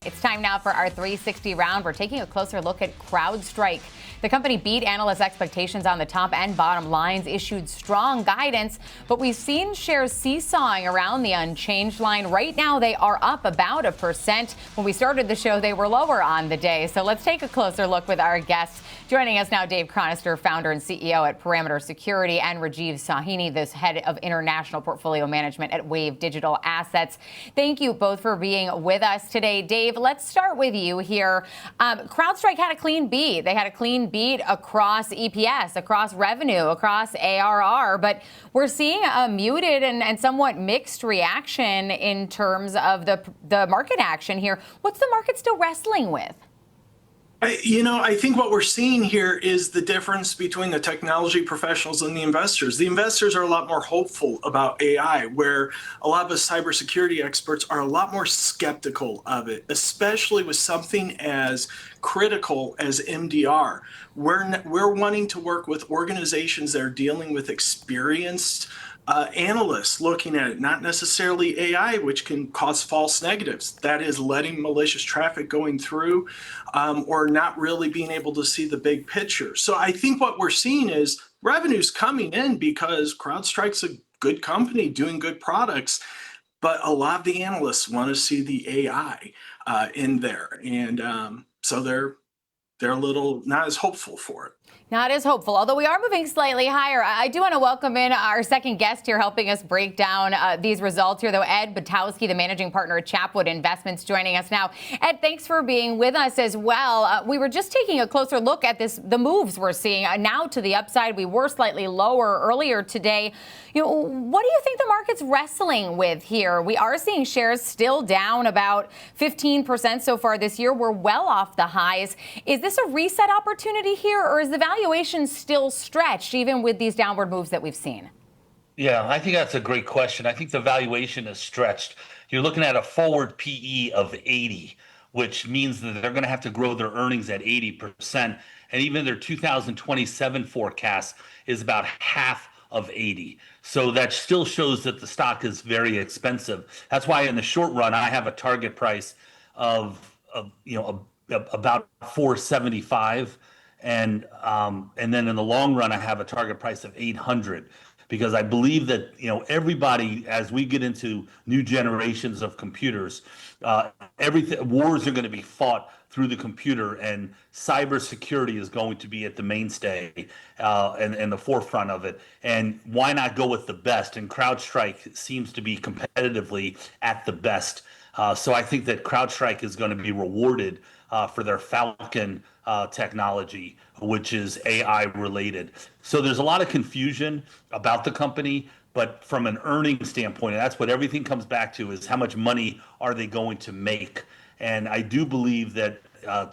It's time now for our 360 round. We're taking a closer look at CrowdStrike. The company beat analyst expectations on the top and bottom lines, issued strong guidance, but we've seen shares seesawing around the unchanged line. Right now, they are up about 1%. When we started the show, they were lower on the day. So let's take a closer look with our guests. Joining us now, Dave Chronister, founder and CEO at Perimeter Security, and Rajiv Sahini, the head of international portfolio management at Wave Digital Assets. Thank you both for being with us today. Dave, let's start with you here. CrowdStrike had a clean beat. They had a clean beat across EPS, across revenue, across ARR, but we're seeing a muted and somewhat mixed reaction in terms of the market action here. What's the market still wrestling with? I think what we're seeing here is the difference between the technology professionals and the investors. The investors are a lot more hopeful about AI, where a lot of us cybersecurity experts are a lot more skeptical of it, especially with something as critical as MDR. We're wanting to work with organizations that are dealing with experienced analysts looking at it, not necessarily AI, which can cause false negatives. That is letting malicious traffic going through or not really being able to see the big picture. So I think what we're seeing is revenue's coming in because CrowdStrike's a good company doing good products, but a lot of the analysts want to see the AI in there. And so they're a little not as hopeful for it. Not as hopeful, although we are moving slightly higher. I do want to welcome in our second guest here helping us break down these results here, though, Ed Butowsky, the managing partner at Chapwood Investments, joining us now. Ed, thanks for being with us as well. We were just taking a closer look at the moves we're seeing now to the upside. We were slightly lower earlier today. What do you think the market's wrestling with here? We are seeing shares still down about 15% so far this year. We're well off the highs. Is this a reset opportunity here, or is the valuation still stretched, even with these downward moves that we've seen? Yeah, I think that's a great question. I think the valuation is stretched. You're looking at a forward PE of 80, which means that they're going to have to grow their earnings at 80%. And even their 2027 forecast is about half of 80. So that still shows that the stock is very expensive. That's why in the short run, I have a target price of about 475. And then in the long run, I have a target price of 800, because I believe that everybody, as we get into new generations of computers, wars are going to be fought through the computer, and cybersecurity is going to be at the mainstay and the forefront of it. And why not go with the best? And CrowdStrike seems to be competitively at the best. So I think that CrowdStrike is going to be rewarded for their Falcon technology, which is AI related. So there's a lot of confusion about the company, but from an earnings standpoint, and that's what everything comes back to, is how much money are they going to make? And I do believe that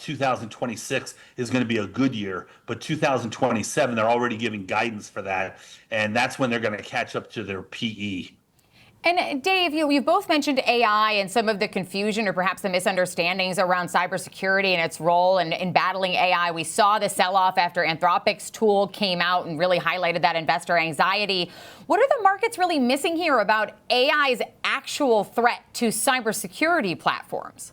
2026 is going to be a good year, but 2027, they're already giving guidance for that. And that's when they're going to catch up to their PE. And Dave, you've both mentioned AI and some of the confusion or perhaps the misunderstandings around cybersecurity and its role in battling AI. We saw the sell-off after Anthropic's tool came out and really highlighted that investor anxiety. What are the markets really missing here about AI's actual threat to cybersecurity platforms?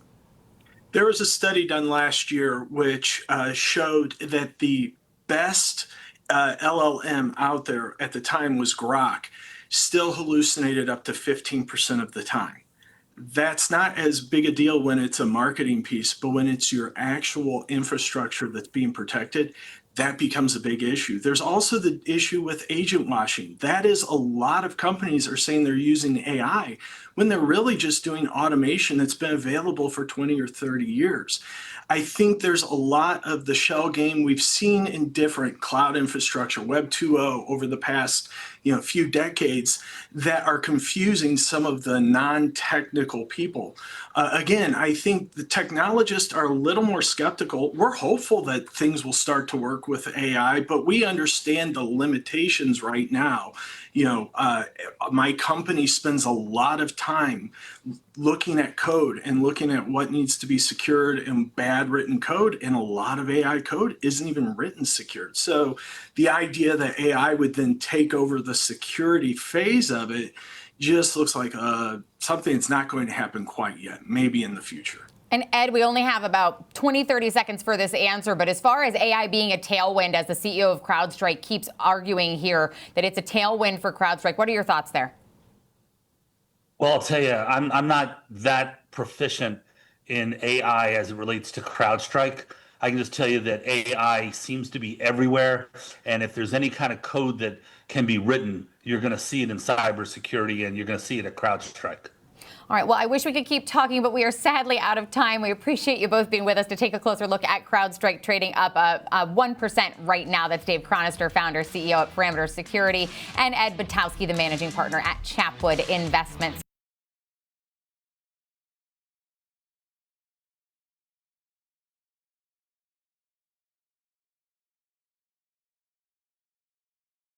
There was a study done last year which showed that the best LLM out there at the time was Grok. Still hallucinated up to 15% of the time. That's not as big a deal when it's a marketing piece, but when it's your actual infrastructure that's being protected, that becomes a big issue. There's also the issue with agent washing. That is, a lot of companies are saying they're using AI when they're really just doing automation that's been available for 20 or 30 years. I think there's a lot of the shell game we've seen in different cloud infrastructure, Web 2.0, over the past few decades that are confusing some of the non-technical people. Again, I think the technologists are a little more skeptical. We're hopeful that things will start to work with AI, but we understand the limitations right now. My company spends a lot of time looking at code and looking at what needs to be secured in bad written code, and a lot of AI code isn't even written secured. So the idea that AI would then take over the security phase of it just looks like something that's not going to happen quite yet, maybe in the future. And Ed, we only have about 20, 30 seconds for this answer. But as far as AI being a tailwind, as the CEO of CrowdStrike keeps arguing here that it's a tailwind for CrowdStrike, what are your thoughts there? Well, I'll tell you, I'm not that proficient in AI as it relates to CrowdStrike. I can just tell you that AI seems to be everywhere. And if there's any kind of code that can be written, you're going to see it in cybersecurity and you're going to see it at CrowdStrike. All right. Well, I wish we could keep talking, but we are sadly out of time. We appreciate you both being with us to take a closer look at CrowdStrike trading up 1% right now. That's Dave Chronister, founder, CEO at Parameter Security, and Ed Butowsky, the managing partner at Chapwood Investments.